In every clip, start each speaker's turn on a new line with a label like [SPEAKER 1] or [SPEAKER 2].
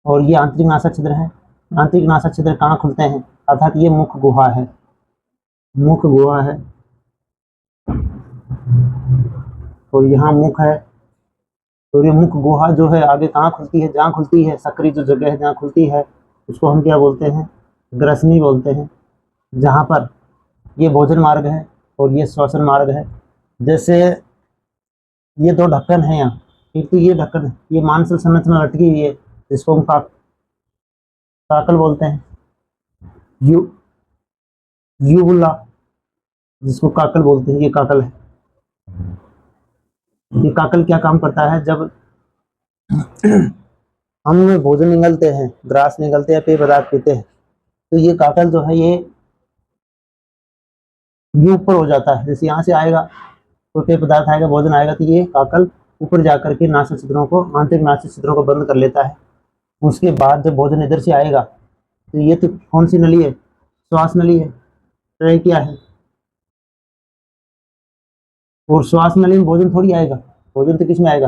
[SPEAKER 1] और ये आंतरिक नासा छिद्र है। आंतरिक नासा छिद्र कहाँ खुलते हैं, अर्थात ये मुख गुहा है, मुख गुहा है, और यहाँ मुख है। तो ये मुख गुहा जो है आगे कहाँ खुलती है, जहाँ खुलती है सक्रिय जो जगह है जहाँ खुलती है उसको हम क्या बोलते हैं, ग्रसनी बोलते हैं। जहाँ पर ये भोजन मार्ग है और ये श्वसन मार्ग है। जैसे ये दो ढक्कन है यहाँ, एक तो ये ढक्कन है, ये मांसल संरचना लटकी हुई है जिसको हम काकल बोलते हैं, यू यूबुला जिसको काकल बोलते हैं, ये काकल है। ये काकल क्या काम करता है, जब हम भोजन निगलते हैं, ग्रास निगलते हैं, पेय पदार्थ पीते हैं, तो ये काकल जो है ये ऊपर हो जाता है। जैसे यहाँ से आएगा तो पेय पदार्थ आएगा, भोजन आएगा, तो ये काकल ऊपर जाकर के नासा छिद्रों को, आंतरिक नासा छिद्रों को बंद कर लेता है। उसके बाद जब भोजन इधर से आएगा तो ये तो कौन सी नली है, श्वास नली है, तो क्या है, और श्वास नली में भोजन थोड़ी आएगा, भोजन तो किस में आएगा,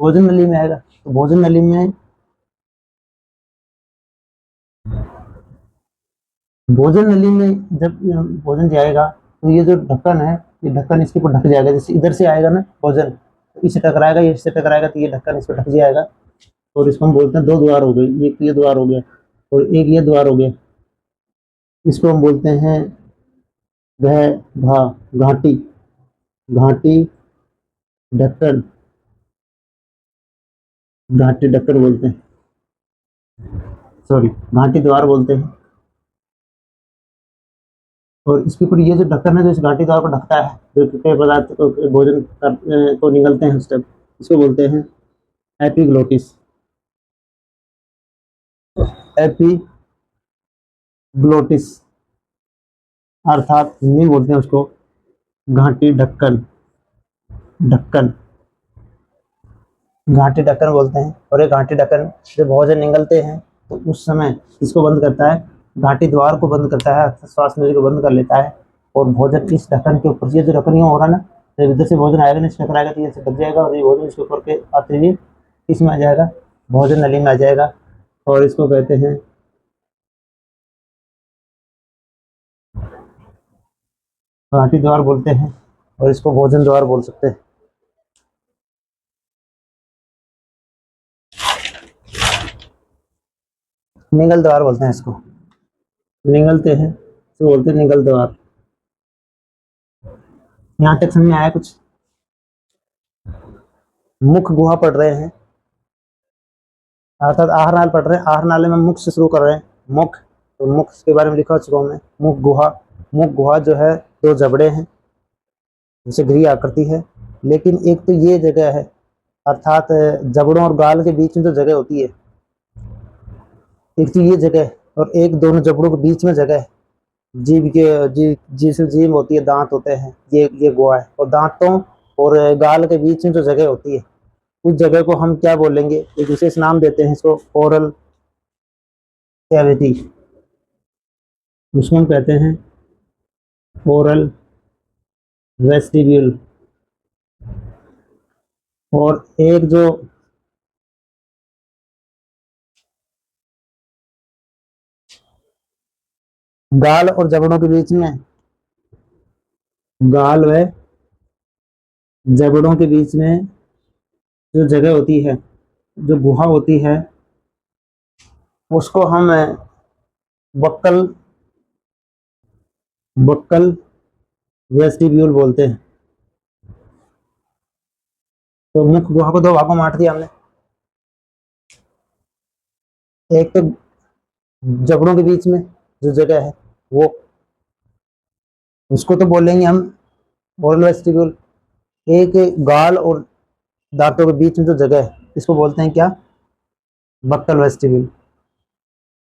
[SPEAKER 1] भोजन नली में आएगा। तो भोजन नली में जब भोजन जाएगा तो ये जो ढक्कन है, ये ढक्कन इसके ऊपर ढक जाएगा। जैसे इधर से आएगा ना भोजन, तो इससे टकराएगा, ये इससे टकराएगा, तो ये ढक्कन इस पर ढक जाएगा। और इसको हम बोलते हैं दो द्वार हो गए, एक ये द्वार हो गया और एक ये द्वार हो गया। इसको हम बोलते हैं वह भा घाटी, घाटी ढक्कन, घाटी ढक्कन बोलते हैं, सॉरी घाटी द्वार बोलते हैं। और इसके ऊपर ये जो ढक्कन है जो इस घाटी द्वार को ढकता है, जो पेय पदार्थ भोजन को निगलते हैं उस टाइम, इसको बोलते हैं एपिग्लोटिस, एपिग्लोटिस, अर्थात हिंदी में बोलते हैं उसको घाटी ढक्कन, ढक्कन, घाटी ढक्कन बोलते हैं। और ये घाटी ढक्कन जब भोजन निगलते हैं तो उस समय इसको बंद करता है, घाटी द्वार को बंद करता है, श्वास नली को बंद कर लेता है, और भोजन इस ढक्कन के ऊपर, ये जो ढक्कन हो रहा है ना, जब इधर से भोजन आएगा ना, इस टकराएगा तो ये से ढक जाएगा, और ये भोजन इसके ऊपर के आते हुए इसमें आ जाएगा, भोजन नली में आ जाएगा। और इसको कहते हैं घाटी द्वार बोलते हैं, और इसको भोजन द्वार बोल सकते हैं। निगल द्वार बोलते हैं इसको, निगलते हैं तो बोलते हैं निगल द्वार। यहाँ तक समझ में आया कुछ? मुख गुहा पढ़ रहे हैं, अर्थात आहार नाल पढ़ रहे हैं, आहार नाले में मुख से शुरू कर रहे हैं, मुख, तो मुख के बारे में लिखा चुका हूँ मैं, मुख गुहा। मुख गुहा जो है दो जबड़े हैं जिसे गृह आकृति है, लेकिन एक तो ये जगह है, अर्थात जबड़ों और गाल के बीच में जो जगह होती है, एक तो ये जगह, और एक दोनों जबड़ों के बीच में जगह है, जीभ के जिस जीभ होती है, दांत होते हैं, ये गुहा है। और दांतों और गाल के बीच में जो जगह होती है उस जगह को हम क्या बोलेंगे, एक विशेष नाम देते हैं इसको, ओरल कैविटी, उसको हम कहते हैं ओरल वेस्टिब्यूल। और एक जो गाल और जबड़ों के बीच में, गाल व जबड़ों के बीच में जो जगह होती है, जो गुहा होती है, उसको हम बक्कल, बक्कल वेस्टिब्यूल बोलते हैं। तो मुख गुहा को दो भागों में बांट दिया हमने, एक तो जबड़ों के बीच में जो जगह है वो, उसको तो बोलेंगे हम ओरल वेस्टिब्यूल। एक गाल और दांतों के बीच में जो जगह है इसको बोलते हैं क्या, बक्कल वेस्टिब्यूल।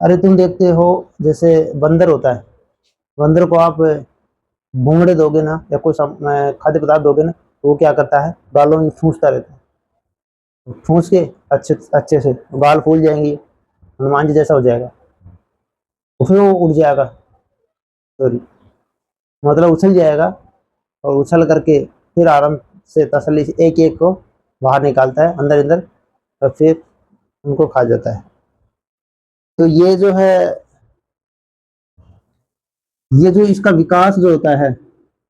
[SPEAKER 1] अरे तुम देखते हो जैसे बंदर होता है, बंदर को आप भूंगड़े दोगे ना या कोई खाद्य पदार्थ दोगे ना, तो वो क्या करता है, गालों में ठूंसता रहता है, ठूंस के अच्छे अच्छे से गाल फूल जाएंगी, हनुमान जी जैसा हो जाएगा, तो फिर वो उड़ जाएगा, सॉरी मतलब उछल जाएगा, और उछल करके फिर आराम से तसल्ली से एक एक को बाहर निकालता है अंदर अंदर, और फिर उनको खा जाता है। तो ये जो है, ये जो इसका विकास जो होता है,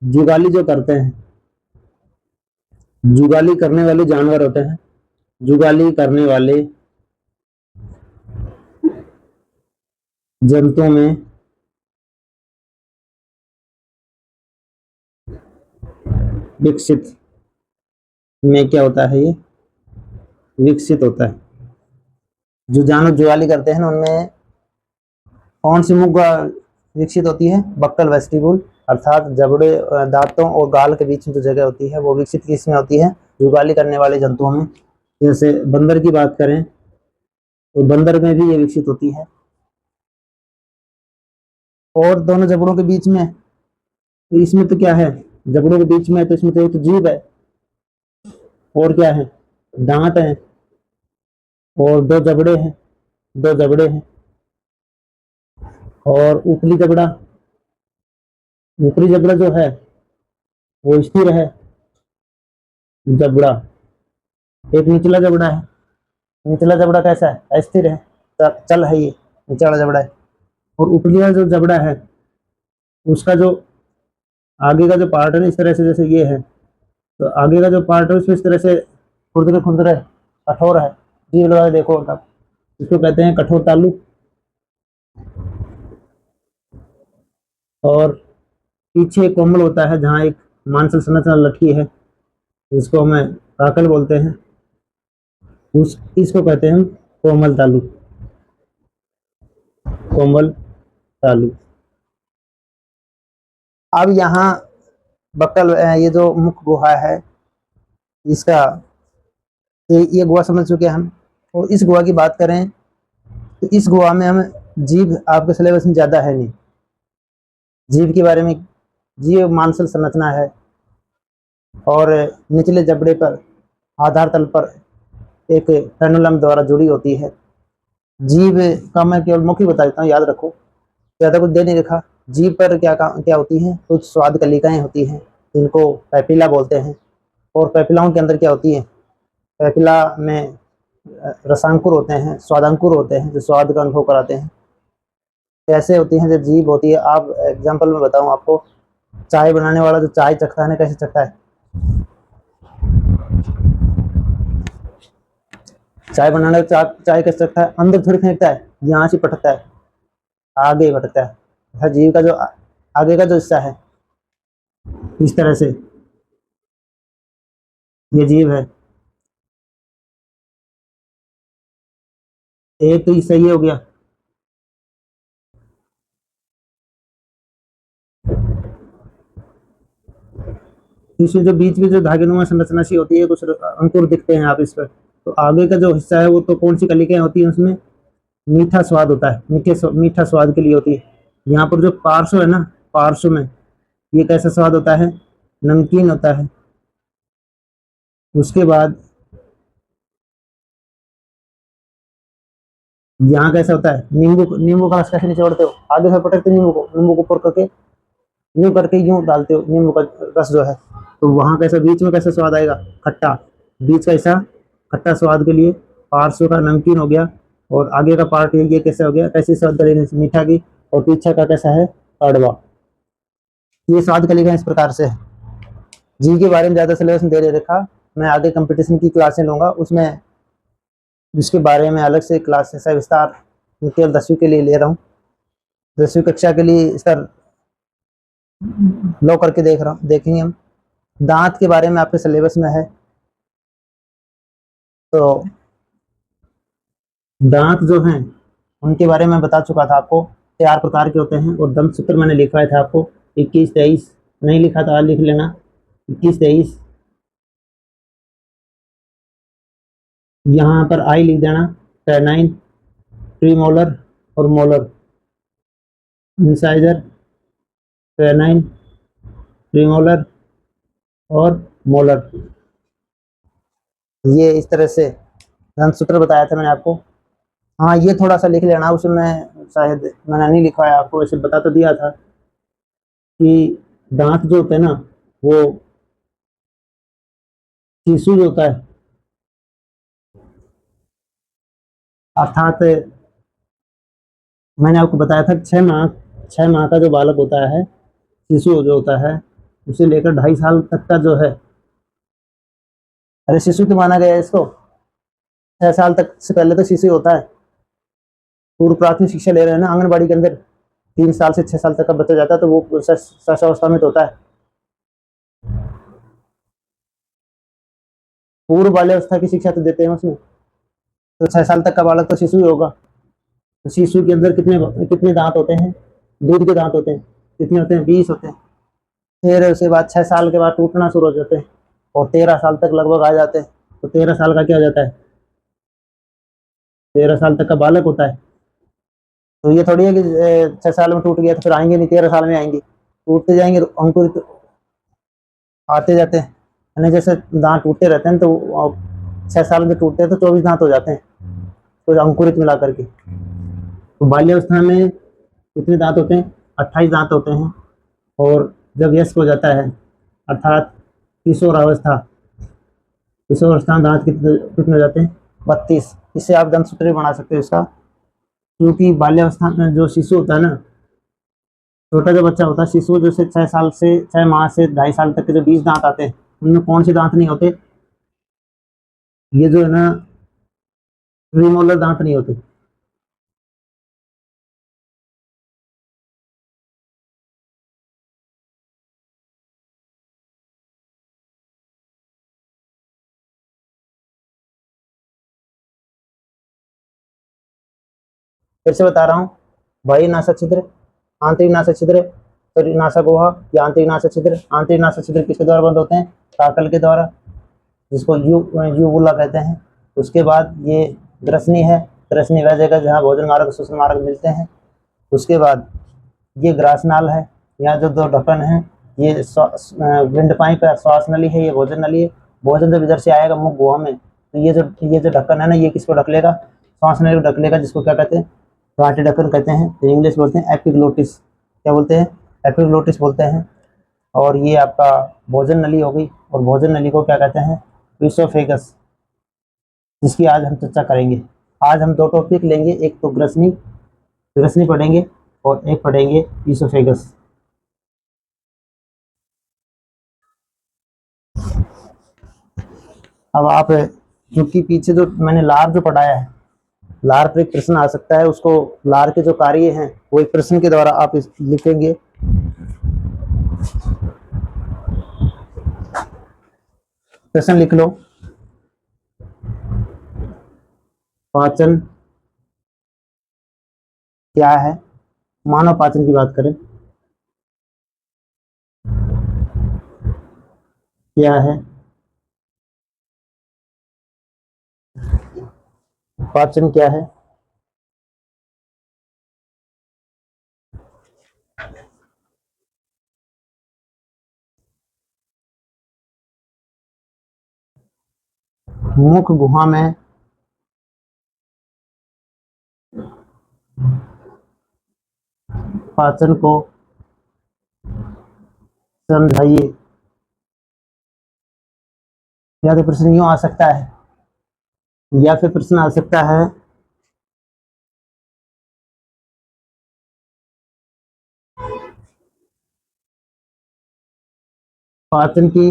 [SPEAKER 1] जुगाली जो करते हैं, जुगाली करने वाले जानवर होते हैं, जुगाली करने वाले जंतुओं में विकसित में क्या होता है, ये विकसित होता है। जो जानवर जुगाली करते हैं उनमें कौन सी मुद्रा विकसित होती है, बक्कल वेस्टिबुल, अर्थात जबड़े, दांतों और गाल के बीच में जो जगह होती है वो विकसित किसमें होती है, जुगाली करने वाले जंतुओं में। जैसे बंदर की बात करें तो बंदर में भी ये विकसित होती है। और दोनों जबड़ों के बीच में, तो इसमें तो क्या है, जबड़ों के बीच में तो इसमें तो जीभ है, और क्या है, दांत है, और दो जबड़े हैं, दो जबड़े हैं। और ऊपरी जबड़ा, ऊपरी जबड़ा जो है वो स्थिर है जबड़ा। एक निचला जबड़ा है, निचला जबड़ा कैसा है, अस्थिर है, चल है, ये निचला जबड़ा है। और ऊपरी वाला जो जबड़ा है उसका जो आगे का जो पार्ट है ना, इस तरह से जैसे ये है, तो आगे का जो पार्ट है उसमें इस तरह से खुरदरे खुरदरे कठोर है। जीभ लगा के देखो तब, इसको कहते हैं कठोर तालु। और पीछे कोमल होता है जहाँ एक मांसल संरचना लटकी है, जिसको हमें काकल बोलते हैं, उस इसको कहते हैं हम कोमल तालु, कोमल तालु। अब यहाँ बक्कल, ये जो मुख्य गुहा है इसका, ये गुहा समझ चुके हैं हम। और इस गुहा की बात करें तो इस गुहा में हम, जीभ आपके सिलेबस में ज्यादा है नहीं, जीभ के बारे में, जीव मांसल संरचना है, और निचले जबड़े पर आधार तल पर एक फ्रेनुलम द्वारा जुड़ी होती है। जीभ का मैं केवल मुख्य बता देता हूँ, याद रखो, ज्यादा कुछ दे नहीं रखा। जीभ पर क्या होती है, कुछ स्वाद कलिकाएं होती हैं जिनको पैपिला बोलते हैं। और पैपिलाओं के अंदर क्या होती है, पैपिला में रसांकुर होते हैं, स्वादांकुर होते हैं जो स्वाद का अनुभव कराते हैं। कैसे होती हैं, जो जीभ होती है, आप एग्जाम्पल में बताऊं आपको, चाय बनाने वाला जो चाय चखता है ना, कैसे चखता है, चाय बनाने वाला चाय कैसे चखता है, अंदर थोड़ी फेंकता है, यहाँ से पटकता है, आगे भटकता है। जीव का जो आगे का जो हिस्सा है, इस तरह से ये जीव है। एक तो सही हो गया। इसमें जो बीच में जो धागेनुमा संरचना सी होती है, कुछ अंकुर दिखते हैं आप इस पर। तो आगे का जो हिस्सा है वो तो कौन सी कलिकाएं होती है उसमें, मीठा स्वाद होता है, मीठा स्वाद के लिए होती है। यहाँ पर जो पार्श्व है ना, पार्श्व में ये कैसा स्वाद होता है, नमकीन होता है। उसके बाद यहाँ कैसा होता है, नींबू, नींबू का रस कैसे निचोड़ते हो, आगे से पटकते नींबू को, नींबू को ऊपर करके यूं करके यूं डालते हो नींबू का रस जो है, तो वहां कैसा, बीच में कैसा स्वाद आएगा, खट्टा, बीच का हिस्सा खट्टा स्वाद के लिए, पार्श्व का नमकीन हो गया, और आगे का पार्ट ये कैसा हो गया, कैसी स्वाद करेंगे मीठा की, और पीछे का कैसा है, कड़वा। ये स्वाद कलेगा इस प्रकार से। जी के बारे में ज्यादा सिलेबस दे रखा, मैं आगे कंपटीशन की क्लासें लूंगा, उसमें जिसके बारे में अलग से क्लासेस है विस्तार, केवल 10वीं के लिए ले रहा हूँ, 10वीं कक्षा के लिए इसका लो करके देखेंगे हम। दांत के बारे में आपके सिलेबस में है, तो दांत जो हैं उनके बारे में बता चुका था आपको, 4 प्रकार के होते हैं। और दंत सूत्र मैंने लिखवाया था आपको, 21 23, नहीं लिखा था लिख लेना, 21 23। यहाँ पर आई लिख देना, कैनाइन, प्रीमोलर और मोलर, इंसाइजर, कैनाइन, प्रीमोलर और मोलर, ये इस तरह से दंत सूत्र बताया था मैंने आपको। हाँ, ये थोड़ा सा लिख लेना, उसमें शायद मैंने नहीं लिखवाया आपको, वैसे बता तो दिया था कि दांत जो होते हैं ना, वो टिश्यू जो होता है, अर्थात मैंने आपको बताया था 6 माह का जो बालक होता है, शिशु जो होता है, उसे लेकर 2.5 साल तक का जो है, अरे शिशु क्यों माना गया है इसको? 6 साल तक से पहले तो शिशु होता है। पूर्व प्राथमिक शिक्षा ले रहे हैं ना आंगनबाड़ी के अंदर, 3 साल से 6 साल तक का बच्चा जाता है तो वो शिशावस्था में तो होता है। पूर्व बाल्यावस्था की शिक्षा तो देते हैं उसमें, तो 6 साल तक का बालक तो शिशु ही होगा। तो शिशु के अंदर कितने कितने दांत होते हैं? दूध के दांत होते हैं। कितने होते हैं? 20 होते हैं। फिर उसके बाद 6 साल के बाद टूटना शुरू हो जाते हैं और 13 साल तक लगभग आ जाते हैं। तो 13 साल का क्या हो जाता है? 13 साल तक का बालक होता है। तो ये थोड़ी है कि 6 साल में टूट गया तो फिर आएंगे नहीं, 13 साल में आएंगे, टूटते जाएंगे, अंकुरित आते जाते हैं। यानी जैसे दांत टूटते रहते हैं तो 6 साल में टूटते हैं तो 24 दांत हो जाते हैं, तो अंकुरित मिला करके। तो बाल्यावस्था में कितने दांत होते हैं? 28 दांत होते हैं। और जब वयस्क हो जाता है, अर्थात किशोरावस्था, किशोरावस्था में दांत कितने कितने हो जाते हैं? 32। इससे आप दंत सूत्र बना सकते हो इसका, क्योंकि बाल्यावस्था में जो शिशु होता है ना, छोटा जो बच्चा होता है शिशु, जैसे 6 साल से 6 माह से 2.5 साल तक के जो 20 दांत आते हैं, उनमें कौन से दांत नहीं होते? ये जो है ना, प्रीमोलर दांत नहीं होते। फिर से बता रहा हूँ, बाह्य नासा छिद्र, आंतरिक नासा छिद्र, फिर नासा गुहा या आंतरिक नासा छिद्र। आंतरिक नासा छिद्र किसके द्वारा बंद होते हैं? टाकल के द्वारा, जिसको यूबुला कहते हैं। उसके बाद ये ग्रसनी है, ग्रसनी वह जगह जहाँ भोजन मार्ग श्वसन मार्ग मिलते हैं। उसके बाद ये ग्रासनाल है, यहाँ जो 2 ढक्कन हैं, ये विंड पाइप है, श्वास नली है, ये भोजन नली है। भोजन जब इधर से आएगा मुख गुहा में, तो ये जो ढक्कन है ना, ये किसको ढक लेगा? श्वास नली को ढक लेगा, जिसको क्या कहते हैं? घाटी ढक्कन कहते हैं। इंग्लिश बोलते हैं एपिग्लोटिस। क्या बोलते हैं? एपिग्लोटिस बोलते हैं। और ये आपका भोजन नली हो गई, और भोजन नली को क्या कहते हैं? ईसोफेगस, जिसकी आज हम चर्चा करेंगे। आज हम 2 टॉपिक लेंगे, एक तो ग्रसनी, ग्रसनी पढ़ेंगे, और एक पढ़ेंगे ईसोफेगस। अब आप, क्योंकि पीछे जो मैंने लार जो पढ़ाया है, लार पर एक प्रश्न आ सकता है, उसको लार के जो कार्य हैं वो एक प्रश्न के द्वारा आप लिखेंगे। प्रश्न लिख लो। पाचन क्या है? मानव पाचन की बात करें, क्या है पाचन? क्या है? मुख गुहा में पाचन को समझाइए। या तो प्रश्न यूं आ सकता है, या फिर प्रश्न आ सकता है, पाचन की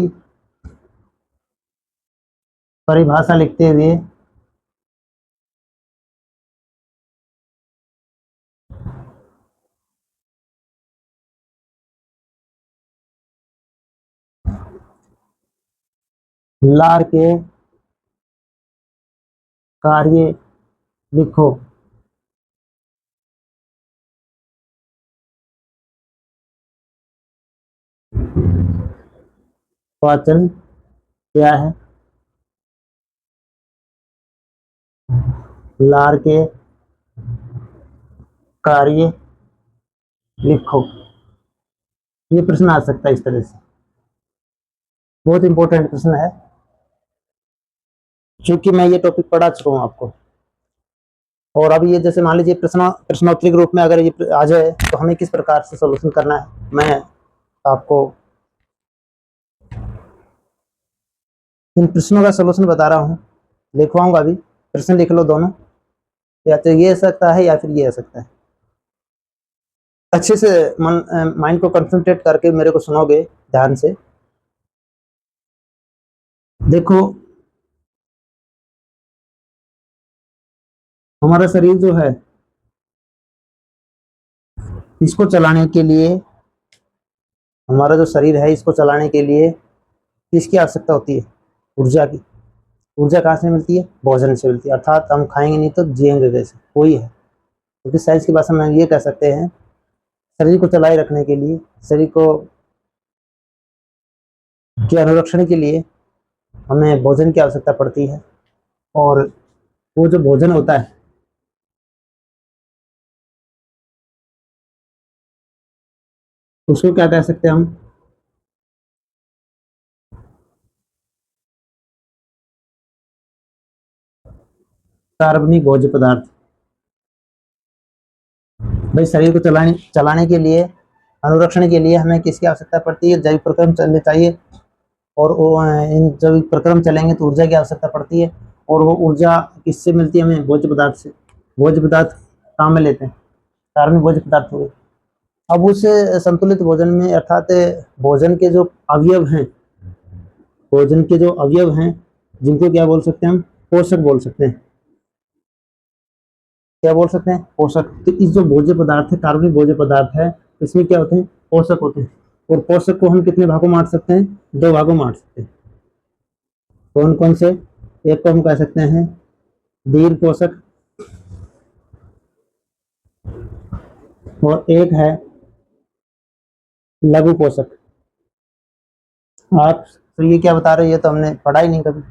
[SPEAKER 1] परिभाषा लिखते हुए लार के कार्य लिखो। पाचन क्या है? लार के कार्य लिखो। ये प्रश्न आ सकता है इस तरह से, बहुत इंपॉर्टेंट प्रश्न है, क्योंकि मैं ये टॉपिक पढ़ा चुका हूँ आपको। और अब ये जैसे मान लीजिए प्रश्नोत्तरी के रूप में अगर ये आ जाए तो हमें किस प्रकार से सॉल्यूशन करना है, मैं आपको इन प्रश्नों का सॉल्यूशन बता रहा हूँ, लिखवाऊंगा अभी। प्रश्न लिख लो दोनों, या तो ये आ सकता है या फिर ये आ सकता है। अच्छे से माइंड को कंसंट्रेट करके मेरे को सुनोगे ध्यान से। देखो, हमारा शरीर जो है, इसको चलाने के लिए, हमारा जो शरीर है इसको चलाने के लिए किसकी आवश्यकता होती है? ऊर्जा की। ऊर्जा कहाँ से मिलती है? भोजन से मिलती है। अर्थात हम खाएंगे नहीं तो जिएंगे कैसे? वही है। क्योंकि साइंस की भाषा में ये कह सकते हैं, शरीर को चलाए रखने के लिए, शरीर को के अनुरक्षण के लिए हमें भोजन की आवश्यकता पड़ती है। और वो जो भोजन होता है, उसको क्या कह सकते हैं हम? कार्बनिक भोज्य पदार्थ। भाई, शरीर को चलाने चलाने के लिए, अनुरक्षण के लिए हमें किसकी आवश्यकता पड़ती है? जैविक प्रक्रम चलने चाहिए। और वो इन जैविक प्रक्रम चलेंगे तो ऊर्जा की आवश्यकता पड़ती है। और वो ऊर्जा किससे मिलती है? हमें भोज्य पदार्थ से। भोज्य पदार्थ कहाँ में लेते हैं? कार्बनिक भोज्य पदार्थ हो गए। अब उस संतुलित भोजन में, अर्थात भोजन के जो अवयव हैं, भोजन के जो अवयव हैं, जिनको क्या बोल सकते हैं हम? पोषक बोल सकते हैं। क्या बोल सकते हैं? पोषक। तो इस जो भोज्य पदार्थ है, कार्बनिक भोज्य पदार्थ है, इसमें क्या होते हैं? पोषक होते हैं। और पोषक को हम कितने भागों में बांट सकते हैं? दो भागों में बांट सकते हैं। कौन कौन से? एक को हम कह सकते हैं दीर्घ पोषक, और एक है लघु पोषक। आप तो ये क्या बता रहे हो? ये तो हमने पढ़ा ही नहीं कभी।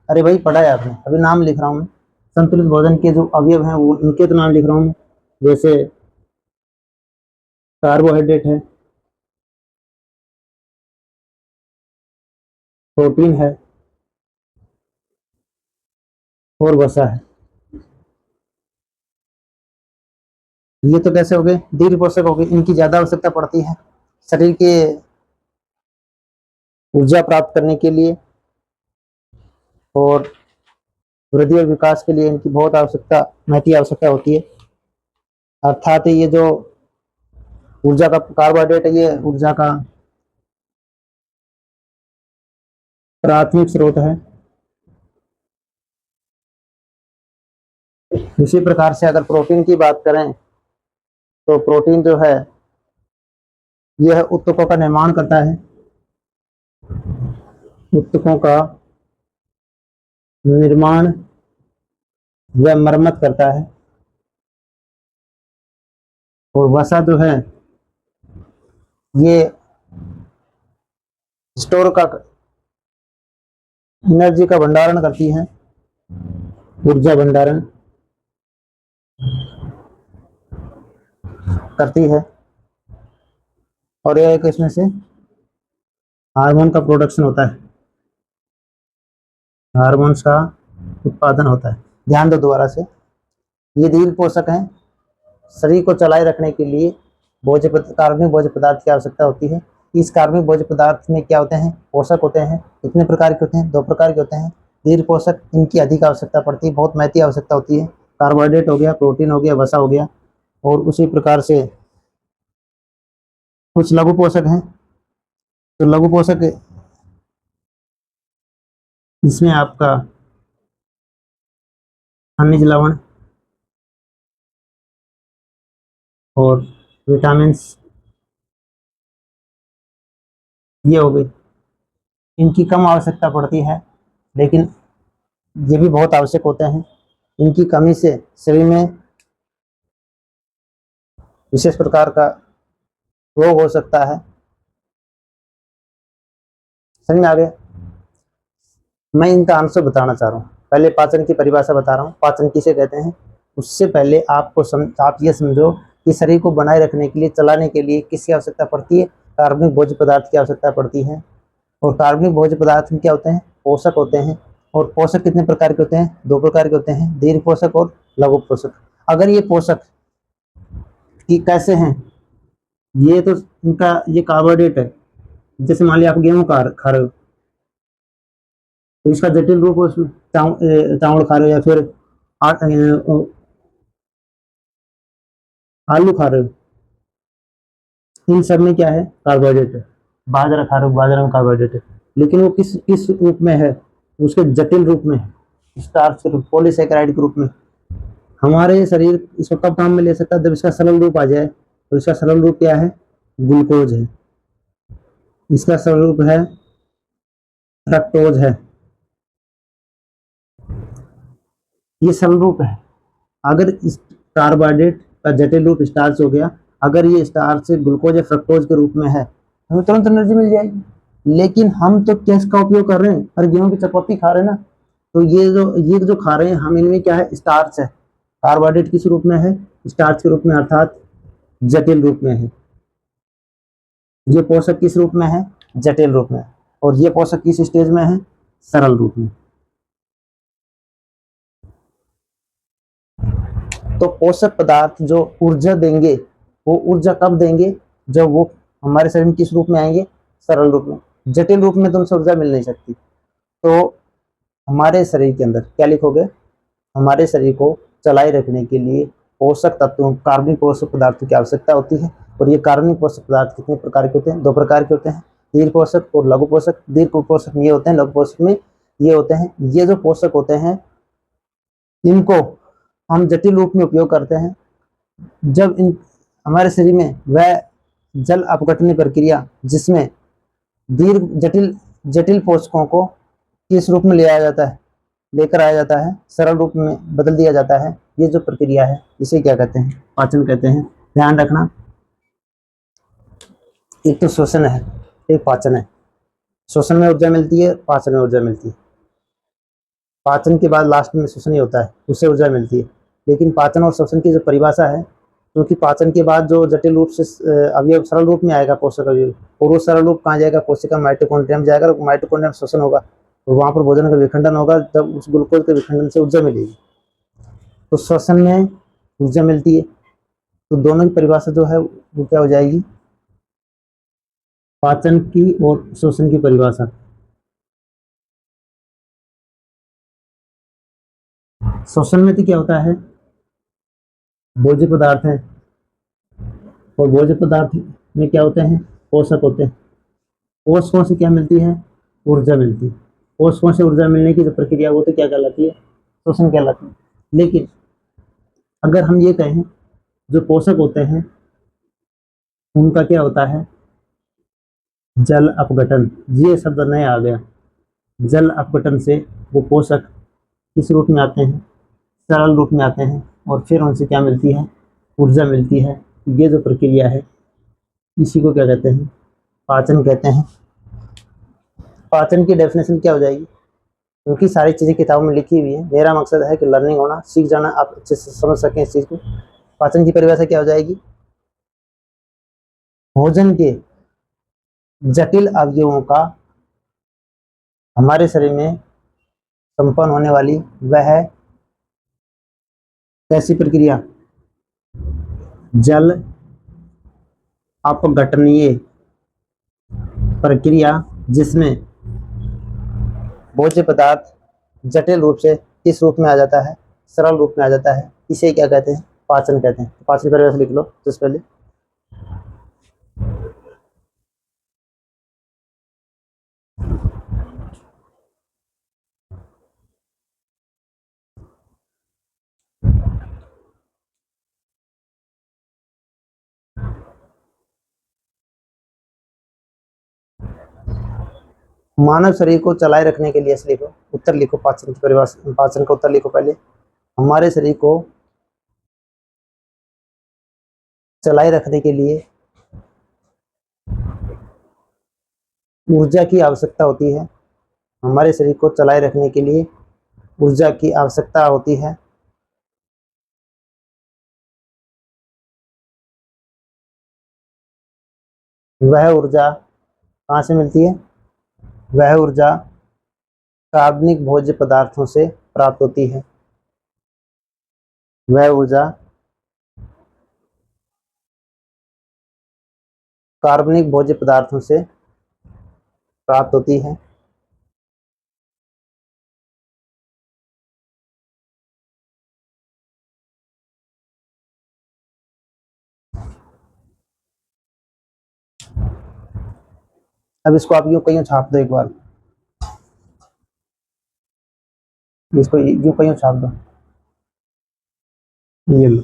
[SPEAKER 1] अरे भाई, पढ़ा है आपने? अभी नाम लिख रहा हूँ मैं। संतुलित भोजन के जो अवयव हैं वो उनके तो नाम लिख रहा हूँ। जैसे कार्बोहाइड्रेट है, प्रोटीन है, और वसा है। ये तो कैसे हो गए? दीर्घ पोषक हो गए। इनकी ज्यादा आवश्यकता पड़ती है शरीर के ऊर्जा प्राप्त करने के लिए, और वृद्धि और विकास के लिए इनकी बहुत आवश्यकता, महती आवश्यकता होती है। अर्थात ये जो ऊर्जा का कार्बोहाइड्रेट है, ये ऊर्जा का प्राथमिक स्रोत है। इसी प्रकार से अगर प्रोटीन की बात करें, तो प्रोटीन जो है यह उत्तकों का निर्माण करता है। उत्तकों का निर्माण व मरम्मत करता है। और वसा जो है ये स्टोर का, एनर्जी का भंडारण करती है, ऊर्जा भंडारण करती है। और यह एक इसमें से हार्मोन का प्रोडक्शन होता है, हार्मोन्स का उत्पादन होता है। ध्यान दो दोबारा से, ये दीर्घ पोषक हैं। शरीर को चलाए रखने के लिए कार्बनिक भोज्य पदार्थ की आवश्यकता होती है। इस कार्बनिक भोज्य पदार्थ में क्या होते हैं? पोषक होते हैं। कितने प्रकार के होते हैं? दो प्रकार के होते हैं। दीर्घ पोषक, इनकी अधिक आवश्यकता पड़ती है, बहुत महती आवश्यकता होती है। कार्बोहाइड्रेट हो गया, प्रोटीन हो गया, वसा हो गया। और उसी प्रकार से कुछ लघु पोषक हैं। तो लघु पोषक, इसमें आपका खनिज लवण और विटामिन ये हो गई। इनकी कम आवश्यकता पड़ती है, लेकिन ये भी बहुत आवश्यक होते हैं। इनकी कमी से शरीर में विशेष प्रकार का रोग हो सकता है। समझ में आ गया? मैं इनका आंसर बताना चाह रहा हूँ। पहले पाचन की परिभाषा बता रहा हूँ, पाचन किसे कहते हैं। उससे पहले आप ये समझो कि शरीर को बनाए रखने के लिए, चलाने के लिए किसकी आवश्यकता पड़ती है? कार्बनिक भोज्य पदार्थ की आवश्यकता पड़ती है। और कार्बनिक भोज्य पदार्थ में क्या होते हैं? पोषक होते हैं। और पोषक कितने प्रकार के होते हैं? दो प्रकार के होते हैं, दीर्घ पोषक और लघु पोषक। अगर ये पोषक की कैसे हैं? ये तो इनका ये कार्बोहाइड्रेट है। जैसे मान लिया आप गेहूं खा रहे हो, तो इसका जटिल रूप उसमें चावल खा रहे हो, या फिर आलू खा रहे हो, इन सब में क्या है, कार्बोहाइड्रेट है। बाजरा खा रहे हो, बाजरा में कार्बोहाइड्रेट है, लेकिन वो किस किस रूप में है, उसके जटिल रूप में है, स्टार्च के रूप, पॉलीसेकेराइड के रूप में। हमारे शरीर इसको कब काम में ले सकता है, जब इसका सरल रूप आ जाए। तो इसका सरल रूप क्या है, ग्लूकोज है। इसका सरल रूप है फ्रक्टोज है। ये सरल रूप है। अगर इस कार्बोहाइड्रेट का जटिल रूप स्टार्च हो गया, अगर ये स्टार्च ग्लूकोज या फ्रक्टोज के रूप में है, हमें तुरंत एनर्जी मिल जाएगी। लेकिन हम तो क्या इसका उपयोग कर रहे हैं, हर गेहूं की चपाती खा रहे हैं ना। तो ये जो खा रहे हैं हम, इनमें क्या है, स्टार्च है। कार्बोहाइड्रेट किस रूप में है, स्टार्च के रूप में, अर्थात जटिल रूप में है। ये पोषक किस रूप में है, जटिल रूप में। और ये पोषक किस स्टेज में है, सरल रूप में। तो पोषक पदार्थ जो ऊर्जा देंगे, वो ऊर्जा कब देंगे, जब वो हमारे शरीर में किस रूप में आएंगे, सरल रूप में। जटिल रूप में तुमसे ऊर्जा मिल नहीं सकती। तो हमारे शरीर के अंदर क्या लिखोगे, हमारे शरीर को चलाए रखने के लिए पोषक तत्वों, कार्बनिक पोषक पदार्थों की आवश्यकता होती है। और ये कार्बनिक पोषक पदार्थ कितने प्रकार के होते हैं, दो प्रकार के होते हैं, दीर्घ पोषक और लघु पोषक। दीर्घ पोषक ये होते हैं, लघु पोषक में ये होते हैं। ये जो पोषक होते हैं, इनको हम जटिल रूप में उपयोग करते हैं जब इन हमारे शरीर में वह जल अपघटन प्रक्रिया, जिसमें दीर्घ जटिल जटिल पोषकों को किस रूप में ले आया जाता है, लेकर आया जाता है, सरल रूप में बदल दिया जाता है। ये जो प्रक्रिया है, इसे क्या कहते हैं, पाचन कहते हैं। ध्यान रखना, एक तो श्वसन है, एक पाचन है। श्वसन में ऊर्जा मिलती है, पाचन में ऊर्जा मिलती है। पाचन के बाद लास्ट में श्वसन ही होता है, उससे ऊर्जा मिलती है। लेकिन पाचन और श्वसन की जो परिभाषा है, क्योंकि पाचन के बाद जो जटिल रूप से अवयव सरल रूप में आएगा, पोषक अवयव, और वो सरल रूप कहाँ जाएगा, कोशिका माइटोकॉन्ड्रिया में जाएगा। माइटोकॉन्ड्रिया में श्वसन होगा, तो वहां पर भोजन का विखंडन होगा, तब उस ग्लूकोज के विखंडन से ऊर्जा मिलेगी। तो श्वसन में ऊर्जा मिलती है। तो दोनों की परिभाषा जो है वो क्या हो जाएगी, पाचन की और श्वसन की परिभाषा। श्वसन में तो क्या होता है, भोज्य पदार्थ है, और भोज्य पदार्थ में क्या होते हैं, पोषक होते हैं। पोषकों से क्या मिलती है, ऊर्जा मिलती है। पोषकों से ऊर्जा मिलने की जो प्रक्रिया, वो तो क्या कहलाती है, श्वसन कहलाती है। लेकिन अगर हम ये कहें, जो पोषक होते हैं उनका क्या होता है, जल अपघटन। ये शब्द नया आ गया। जल अपघटन से वो पोषक किस रूप में आते हैं, सरल रूप में आते हैं, और फिर उनसे क्या मिलती है, ऊर्जा मिलती है। ये जो प्रक्रिया है, इसी को क्या कहते हैं, पाचन कहते हैं। पाचन की डेफिनेशन क्या हो जाएगी, क्योंकि सारी चीज़ें किताबों में लिखी हुई है, मेरा मकसद है कि लर्निंग होना, सीख जाना, आप अच्छे से समझ सकें इस चीज़ को। पाचन की परिभाषा क्या हो जाएगी, भोजन के जटिल अवयवों का हमारे शरीर में संपन्न होने वाली वह कैसी प्रक्रिया, जल अपघटनीय प्रक्रिया, जिसमें भोज्य पदार्थ जटिल रूप से किस रूप में आ जाता है, सरल रूप में आ जाता है, इसे क्या कहते हैं, पाचन कहते हैं। पाचन परिभाषा लिख लो सबसे पहले। मानव शरीर को चलाए रखने के लिए, ऐसे लिखो, उत्तर लिखो पाचन की परिभाषा, पाचन का उत्तर लिखो पहले। हमारे शरीर को चलाए रखने के लिए ऊर्जा की आवश्यकता होती है। हमारे शरीर को चलाए रखने के लिए ऊर्जा की आवश्यकता होती है। वह ऊर्जा कहाँ से मिलती है, वह ऊर्जा कार्बनिक भोज्य पदार्थों से प्राप्त होती है। वह ऊर्जा कार्बनिक भोज्य पदार्थों से प्राप्त होती है। अब इसको आप यूं कहीं छाप दो एक बार, इसको यूं कहीं छाप दो, ये लो,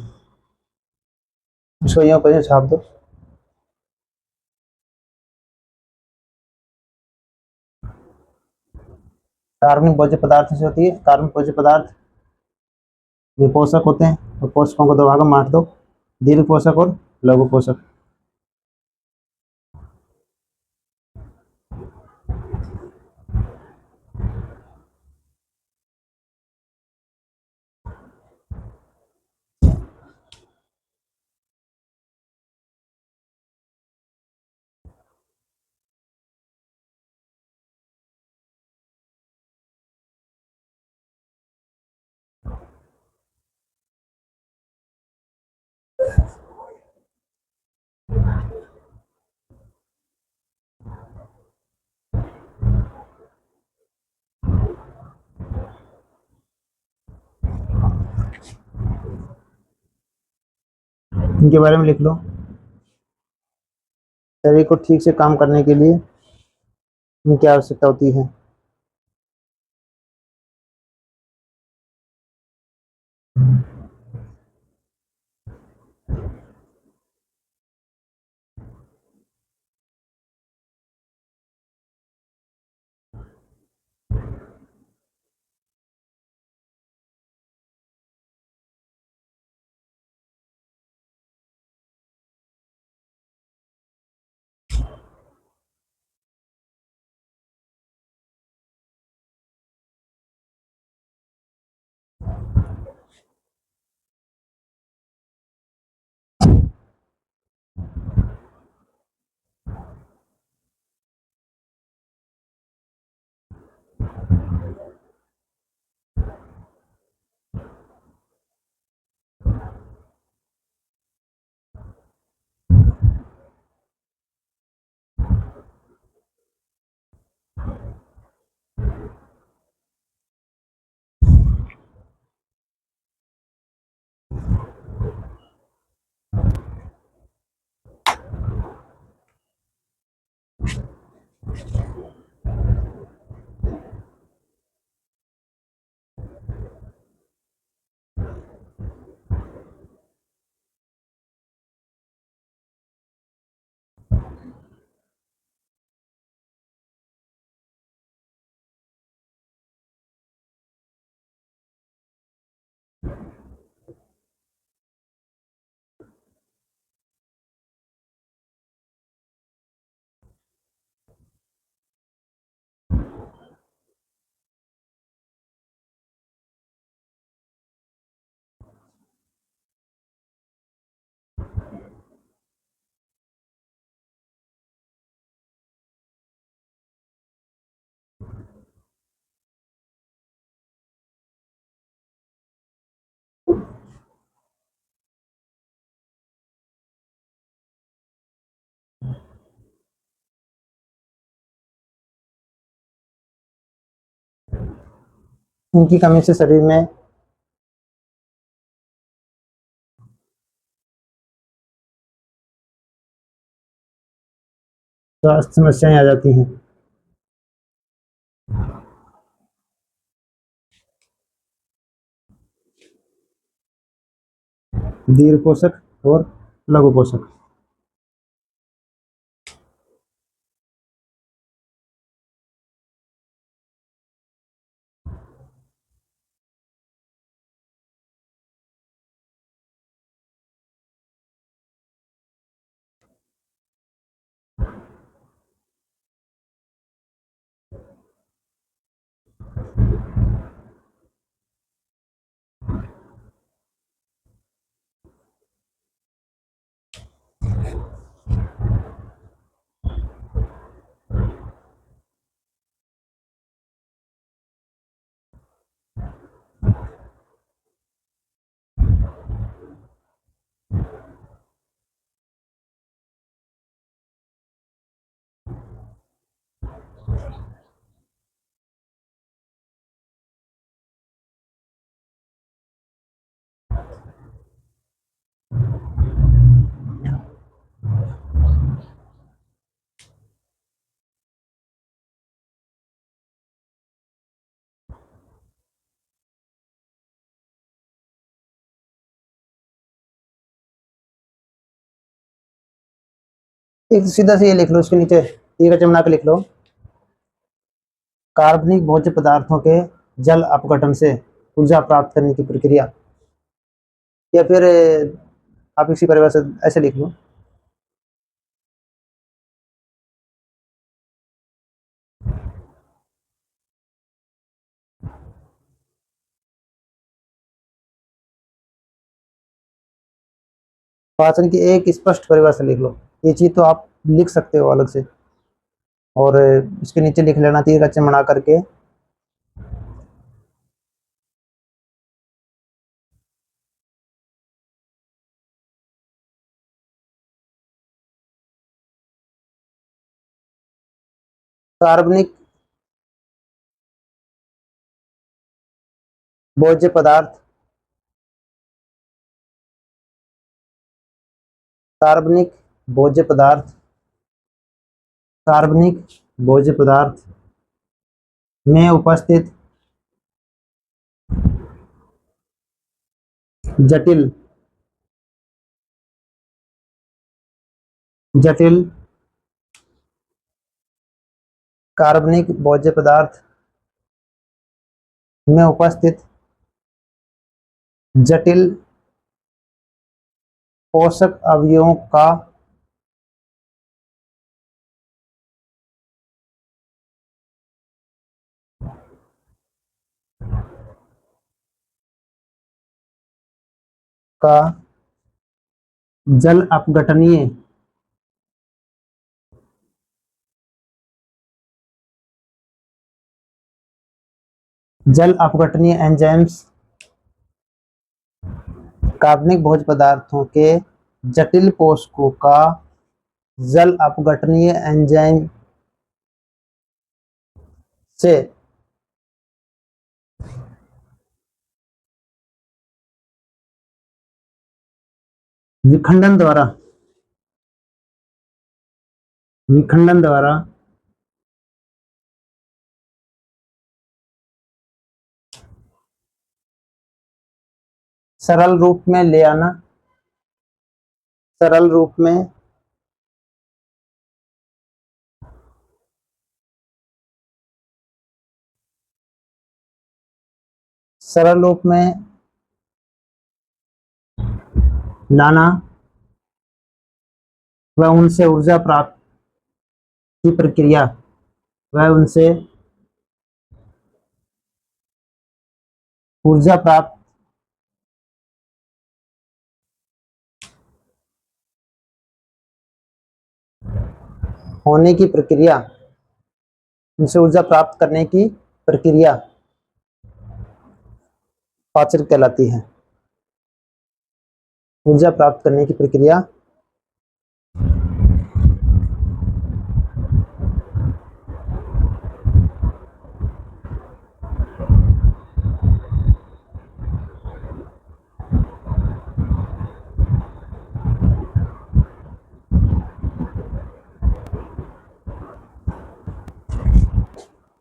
[SPEAKER 1] इसको यूं कहीं छाप दो। कार्बनिक भोज्य पदार्थ से होती है, कार्बन भोज्य पदार्थ ये पोषक होते हैं, तो पोषकों को दो भागों में बांट दो, दीर्घ पोषक और लघु पोषक। इनके बारे में लिख लो। शरीर को ठीक से काम करने के लिए इनकी आवश्यकता होती है। इनकी कमी से शरीर में स्वास्थ्य समस्याएं आ जाती हैं। दीर्घ पोषक और लघु पोषक। एक सीधा से ये लिख लो, उसके नीचे तीर का चिन्ह बना के लिख लो, कार्बनिक भोज्य पदार्थों के जल अपघटन से ऊर्जा प्राप्त करने की प्रक्रिया। या फिर आप इसी परिभाषा ऐसे लिख लो, पाचन की एक स्पष्ट परिभाषा लिख लो। ये चीज तो आप लिख सकते हो अलग से, और इसके नीचे लिख लेना तीर का चिन्ह बना करके, कार्बनिक भोज्य पदार्थ, कार्बनिक भोज्य पदार्थ, कार्बनिक भोज्य पदार्थ में उपस्थित जटिल जटिल कार्बनिक भोज्य पदार्थ में उपस्थित जटिल पोषक अवयवों का जल अपघटनीय एंजाइम्स कार्बनिक भोज्य पदार्थों के जटिल पोषकों का जल अपघटनीय एंजाइम से विखंडन द्वारा सरल रूप में ले आना, सरल रूप में सरल रूप में लाना व उनसे ऊर्जा प्राप्त की प्रक्रिया, वह उनसे ऊर्जा प्राप्त होने की प्रक्रिया, उनसे ऊर्जा प्राप्त करने की प्रक्रिया पाचन कहलाती है। ऊर्जा प्राप्त करने की प्रक्रिया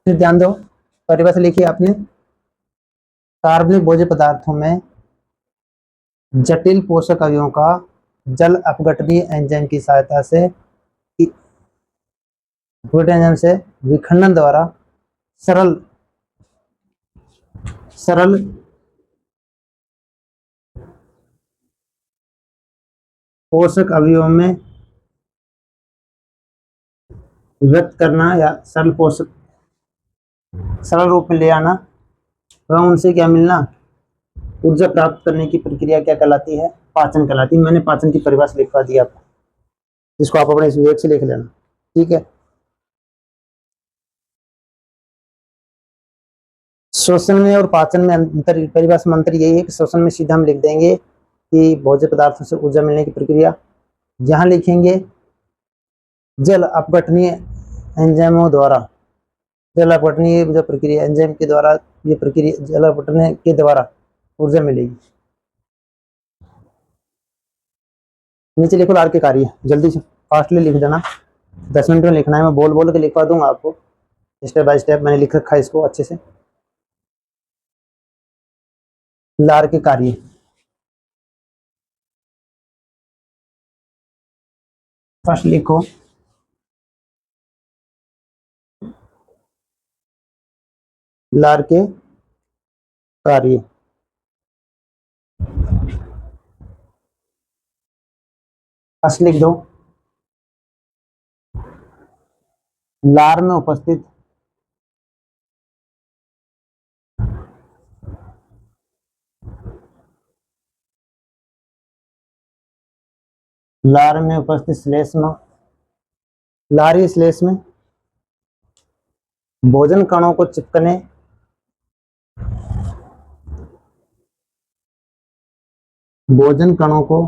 [SPEAKER 1] फिर ध्यान दो, परिभाषा लिखिए आपने, कार्बनिक भोज्य पदार्थों में जटिल पोषक अवयवों का जल अपघटनीय एंजाइम की सहायता से विखंडन द्वारा सरल सरल पोषक अवयवों में व्यक्त करना या सरल रूप में ले आना एवं उनसे क्या मिलना, ऊर्जा प्राप्त करने की प्रक्रिया क्या कहलाती है, पाचन कहलाती है। मैंने पाचन की परिभाषा लिखवा दी आपको, इसको आप अपने विवेक से लिख लेना, ठीक है। श्वसन में और पाचन में अंतर, परिभाषा में अंतर यही है कि श्वसन में सीधा हम लिख देंगे कि भोज्य पदार्थों से ऊर्जा मिलने की प्रक्रिया, यहाँ लिखेंगे जल अपघटनीय एंजाइमों द्वारा, जल अपघटनीय जो प्रक्रिया एंजाइम के द्वारा, ये प्रक्रिया जल अपघटन के द्वारा ऊर्जा मिलेगी। नीचे लिखो लार के कार्य, जल्दी से फास्टली लिख देना, 10 मिनट में लिखना है, मैं बोल बोल के लिखवा दूंगा आपको स्टेप बाय स्टेप, मैंने लिख रखा है इसको अच्छे से। लार के कार्य, फर्स्ट लिखो लार के कार्य। फर्स्ट लिख दो, लार में उपस्थित लार में उपस्थित श्लेष्म, लारी श्लेष में भोजन कणों को चिपकने भोजन कणों को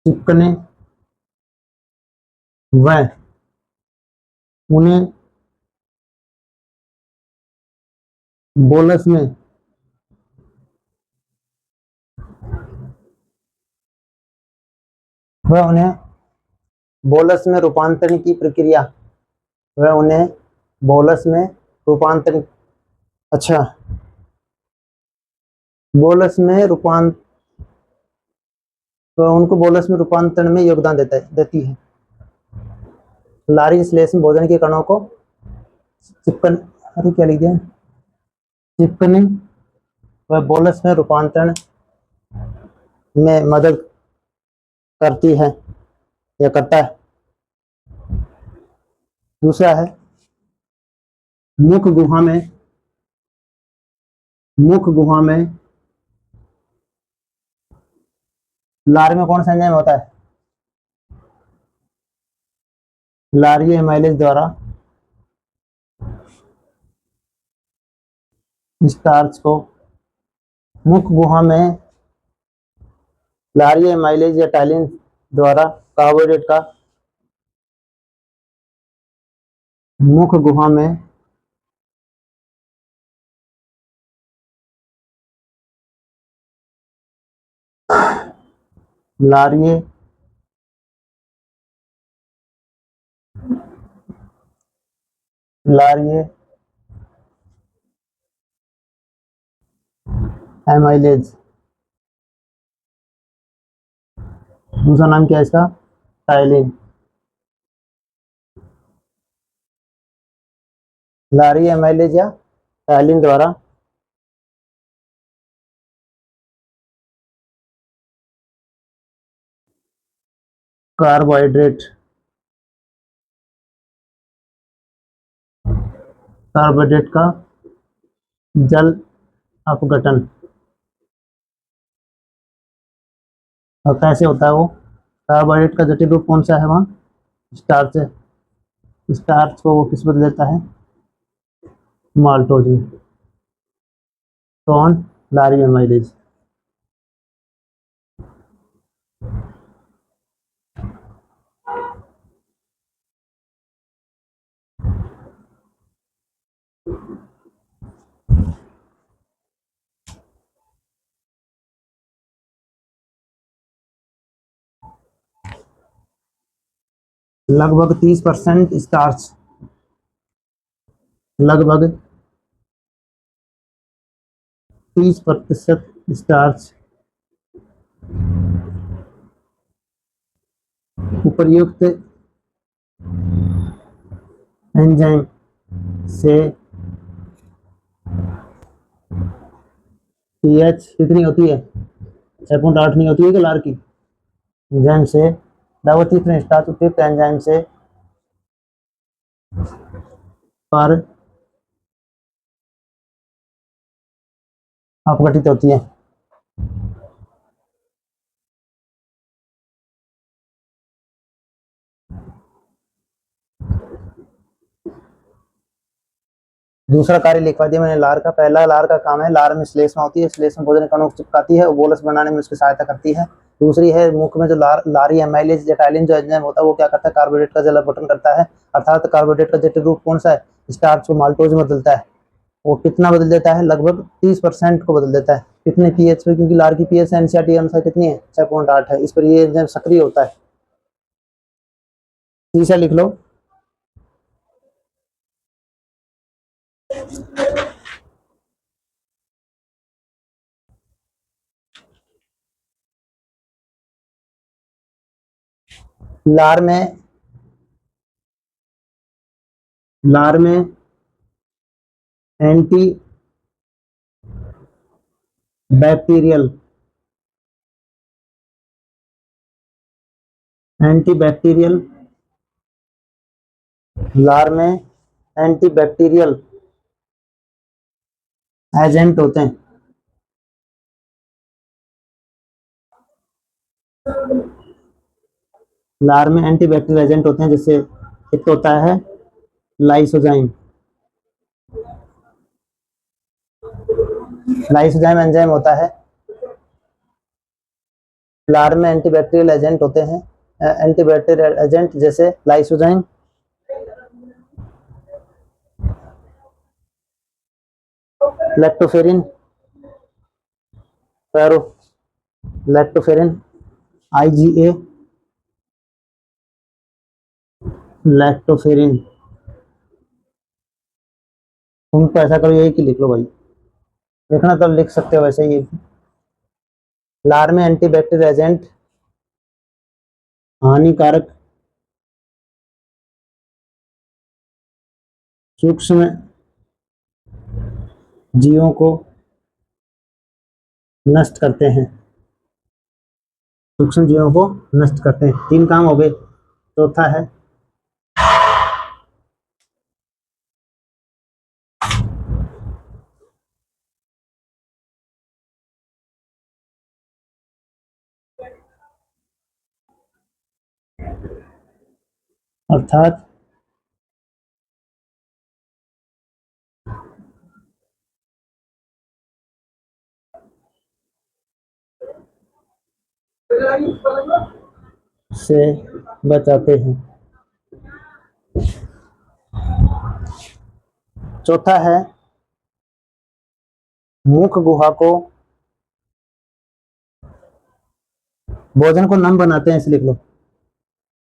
[SPEAKER 1] चिपकने व उन्हें बोलस में वह उन्हें बोलस में रूपांतरण की प्रक्रिया, वह उन्हें बोलस में रूपांतरण, अच्छा, बोलस में रूपांतर, तो उनको बोलस में रूपांतरण में योगदान देती है। लारी श्लेष्म भोजन के कणों को चिपकन, अरे क्या लिख दिया, चिपकने व बोलस में रूपांतरण में मदद करती है या करता है। दूसरा है मुख गुहा में, मुख गुहा में लार में कौन सा एंजाइम होता है, लारियो एमाइलेज द्वारा स्टार्च को मुख गुहा में लारियो एमाइलेज या टाइलिन द्वारा कार्बोहाइड्रेट का मुख गुहा में लारिये लारिये एमाइलेज, दूसरा नाम क्या है इसका, टाइलिन, लारिये एमाइलेज या टाइलिन द्वारा कार्बोहाइड्रेट कार्बोहाइड्रेट का जल अपघटन। और कैसे होता है वो, कार्बोहाइड्रेट का जटिल रूप कौन सा है वहाँ, स्टार्च है, स्टार्च को वो किस बदल देता है, माल्टोज में। कौन, लारियो एमाइलेज। लगभग 30% स्टार्च, लगभग 30% स्टार्च उपर्युक्त एंजाइम से पीएच कितनी होती है, 6.8 नहीं होती है कि लार की, एंजाइम से लगभग 30 स्टार्च उपयुक्त एंजाइम से पर अपघटित होती है। दूसरा कार्य लिखवा दिया मैंने लार का। पहला लार का काम है, लार में श्लेष्मा होती है, श्लेष्मा भोजन कणों को चिपकाती है, बोलस बनाने में उसकी सहायता करती है। दूसरी है मुख में जो लारी एमाइलेज या टाइलिन जो एंजाइम होता है वो क्या करता है, कार्बोहाइड्रेट का जल अपघटन करता है, अर्थात कार्बोहाइड्रेट का जटिल रूप कौन सा है, स्टार्च को माल्टोज में बदलता है। वो कितना बदल देता है, लगभग 30% को बदल देता है। कितने पीएच पे, क्योंकि लार की पीएच एनसीईआरटी अनुसार कितनी है, 6.8 है, इस पर ये एंजाइम सक्रिय होता है। तीसरा लिख लो, लार में लार में एंटी बैक्टीरियल एंटीबैक्टीरियल लार में एंटीबैक्टीरियल एजेंट होते हैं। लार में एंटीबैक्टीरियल एजेंट होते हैं, जैसे एक होता है लाइसोजाइम। लाइसोजाइम एंजाइम होता है। लार में एंटीबैक्टीरियल एजेंट होते हैं, एंटीबैक्टीरियल एजेंट जैसे लाइसोजाइम। लैक्टोफेरिन, पैरो लैक्टोफेरिन, IgA लैक्टोफेरिन। तुम तो ऐसा करो, यही की लिख लो भाई, लिखना तो लिख सकते हो वैसे ही। लार में एंटीबैक्टीरियल एजेंट हानिकारक सूक्ष्म जीवों को नष्ट करते हैं। सूक्ष्म जीवों को नष्ट करते हैं। 3 काम हो गए। चौथा है अर्थात से बचाते हैं। चौथा है मुख गुहा को, भोजन को नम बनाते हैं, इसे लिख लो।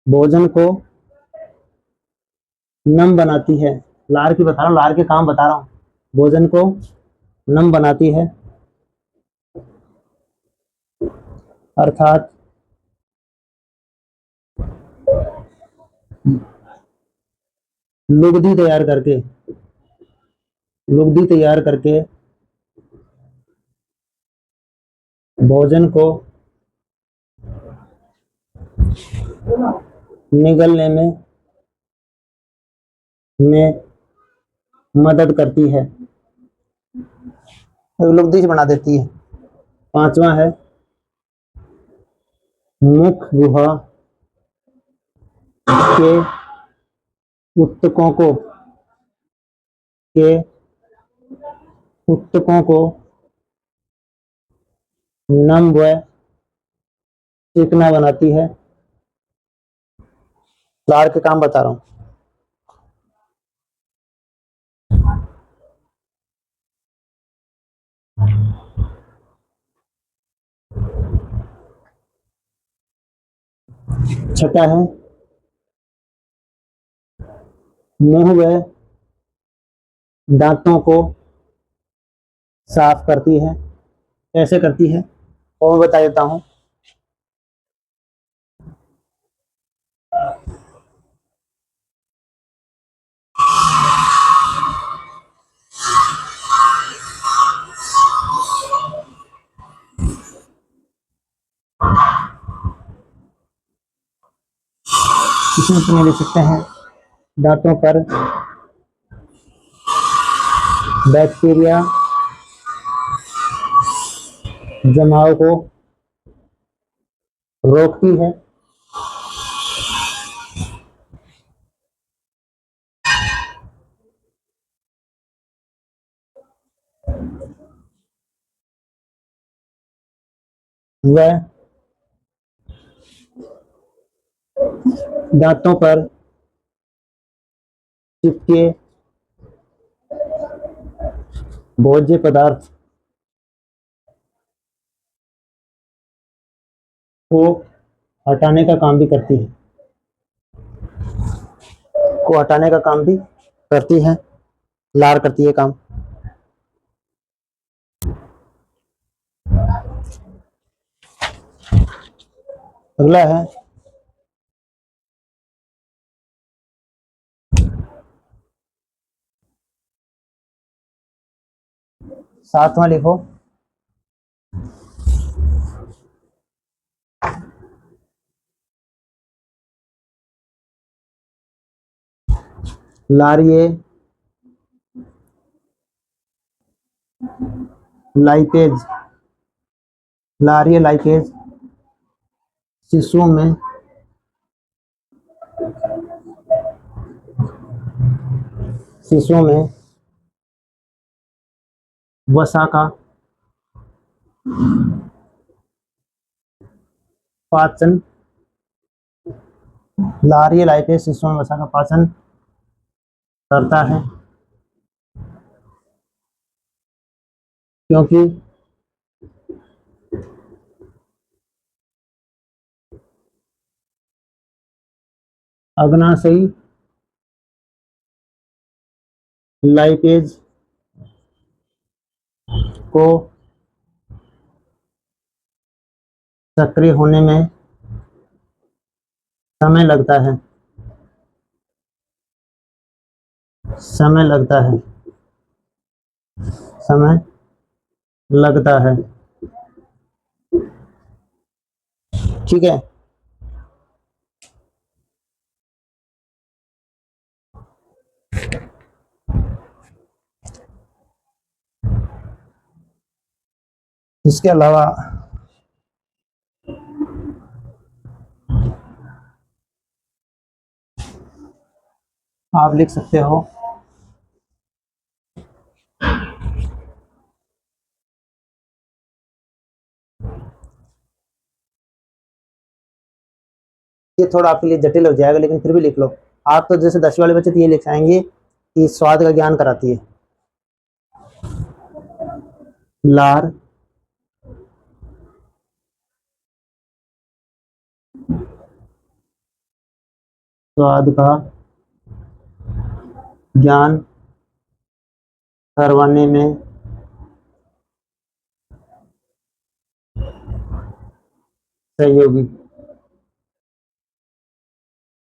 [SPEAKER 1] भोजन को नम बनाती है। लार की बता रहा हूँ, लार के काम बता रहा हूँ। भोजन को नम बनाती है, अर्थात लुगदी तैयार करके, लुगदी तैयार करके भोजन को निगलने में मदद करती है, लुगदी से बना देती है। पांचवा है मुख गुहा के ऊतकों को, के ऊतकों को नम व चिकना बनाती है। लार के काम बता रहा हूँ। छठा है मुंह व दांतों को साफ करती है। कैसे करती है वो मैं बता देता हूँ। इसमें तुम्हें देख सकते हैं दांतों पर बैक्टीरिया जमाव को रोकती है। वह दांतों पर चिपके भोज्य पदार्थ को हटाने का काम भी करती है, को हटाने का काम भी करती है। लार करती है काम। अगला है सातवां लिखो। लारिये लाइपेज, लारिये लाइपेज शिशुओं में वसा का पाचन, लारिये लाइपेज शिशुओं में वसा का पाचन करता है, क्योंकि अग्नाशयी लाइपेज को सक्रिय होने में समय लगता है, समय लगता है, समय लगता है। ठीक है। इसके अलावा आप लिख सकते हो ये थोड़ा आपके लिए जटिल हो जाएगा, लेकिन फिर भी लिख लो। आप तो जैसे 10वीं वाले बच्चे तो ये लिखाएंगे कि स्वाद का ज्ञान कराती है। लार स्वाद का ज्ञान करवाने में सहयोगी।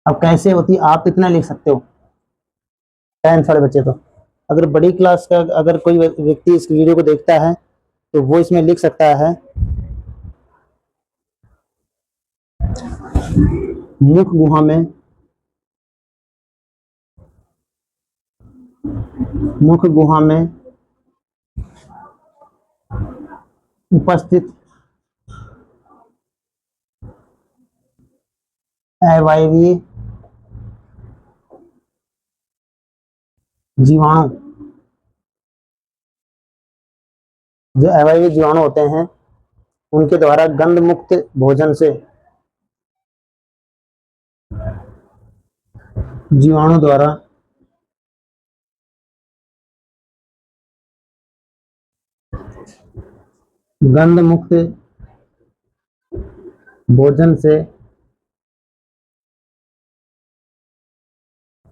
[SPEAKER 1] अब कैसे होती आप इतना लिख सकते हो 10th वाले बच्चे तो। अगर बड़ी क्लास का अगर कोई व्यक्ति इस वीडियो को देखता है तो वो इसमें लिख सकता है मुख गुहा में, मुख गुहा में उपस्थित अवायवीय जीवाणु, जो अवायवीय जीवाणु होते हैं उनके द्वारा गंध मुक्त भोजन से, जीवाणु द्वारा गंध मुक्त भोजन से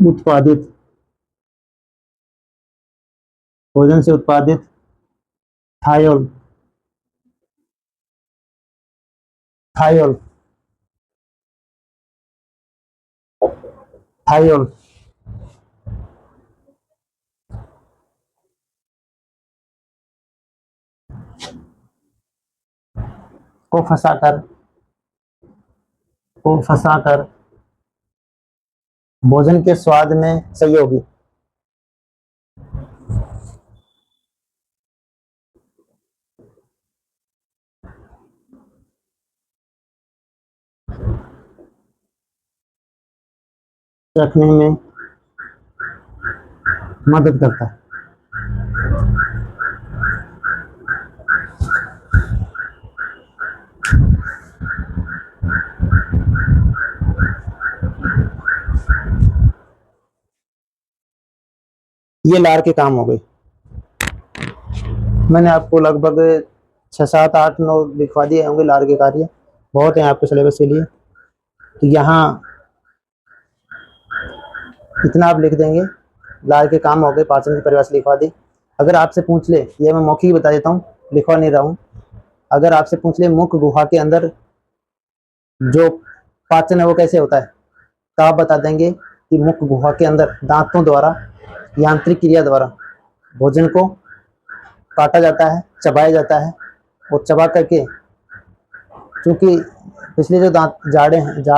[SPEAKER 1] उत्पादित, भोजन से उत्पादित थायोल, थायोल, थायोल को फंसाकर भोजन के स्वाद में सहयोगी। रखने में मदद करता है। ये लार के काम हो गए। मैंने आपको लगभग 6, 7, 8, 9 लिखवा दिए होंगे लार के कार्य, बहुत हैं आपके सिलेबस के लिए। तो यहाँ इतना आप लिख देंगे, लार के काम हो गए, पाचन की परिभाषा लिखवा दी। अगर आपसे पूछ ले, ये मैं मौखिक बता देता हूँ, लिखवा नहीं रहा हूँ। अगर आपसे पूछ ले मुख गुहा के अंदर जो पाचन है वो कैसे होता है, तो आप बता देंगे कि मुख गुहा के अंदर दांतों द्वारा यांत्रिक क्रिया द्वारा भोजन को काटा जाता है, चबाया जाता है, और चबा करके, क्योंकि पिछले जो दांत जाड़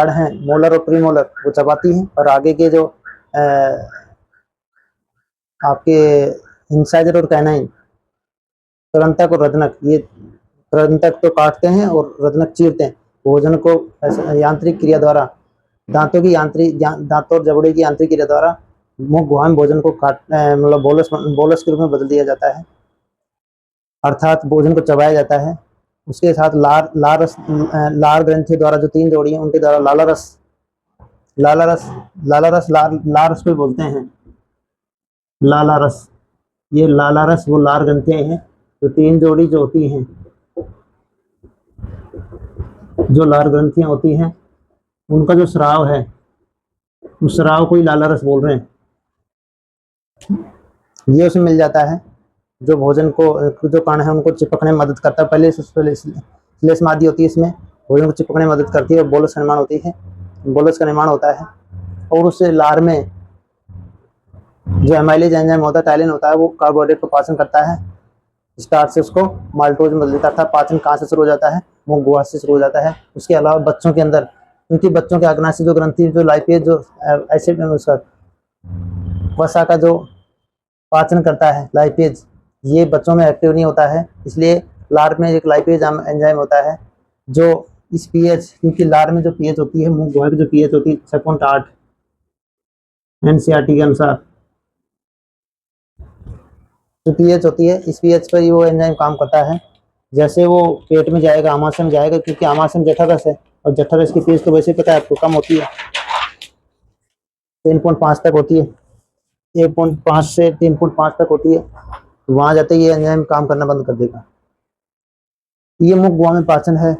[SPEAKER 1] हैं मोलर और प्रीमोलर, वो चबाती हैं, और आगे के जो आपके इंसाइजर और कैनाइन, कृंतक और रत्नक, ये कृंतक तो काटते हैं और रत्नक चीरते हैं। भोजन को यांत्रिक क्रिया द्वारा, दांतों और जबड़े की यांत्रिक क्रिया द्वारा मुख गुहा में भोजन को मतलब बोलस के रूप में बदल दिया जाता है, अर्थात भोजन को चबाया जाता है। उसके साथ लार ग्रंथियों द्वारा, जो 3 जोड़ी है उनके द्वारा लार रस को बोलते हैं, लाला रस। ये लाला रस वो लार ग्रंथियां हैं, तो 3 जोड़ी जो होती हैं, जो लार ग्रंथियां होती हैं, उनका जो स्राव है, उस स्राव को ही लाला रस बोल रहे हैं। ये उसमें मिल जाता है, जो भोजन को, जो कण है उनको चिपकने में मदद करता है। पहले श्लेष्म आदि होती है, इसमें भोजन को चिपकने में मदद करती है, और बोलस का निर्माण होती है, बोलस का निर्माण होता है। और उस लार में जो एमाइलेज एंजाइम होता है, टाइलिन होता है, वो कार्बोहाइड्रेट को पाचन करता है, स्टार्च से उसको माल्टोज में बदल देता है। पाचन कहाँ से शुरू हो जाता है? मुख गुहा से शुरू हो जाता है। उसके अलावा बच्चों के अंदर, क्योंकि बच्चों के अग्नाशय जो ग्रंथि, जो लाइपेज, जो एसिड उसका वसा का जो पाचन करता है, लाइपेज, ये बच्चों में एक्टिव नहीं होता है, इसलिए लार में एक लाइपेज एंजाइम होता है, जो इस पीएच, क्योंकि लार में जो पीएच होती है, मुख गुहा की जो पीएच होती है 6.8 एनसीईआरटी के अनुसार, जो पीएच होती है, इस पीएच पर ही वो एंजाइम काम करता है। जैसे वो पेट में जाएगा, आमाशय में जाएगा, क्योंकि आमाशय में जठररस है, और जठररस की पीएच तो वैसे पता है आपको कम होती है, 3.5 तक होती है, 1.5 से 3.5 तक होती है। वहां जाते ही ये एंजाइम काम करना बंद कर देगा। ये मुख गुहा में पाचन है।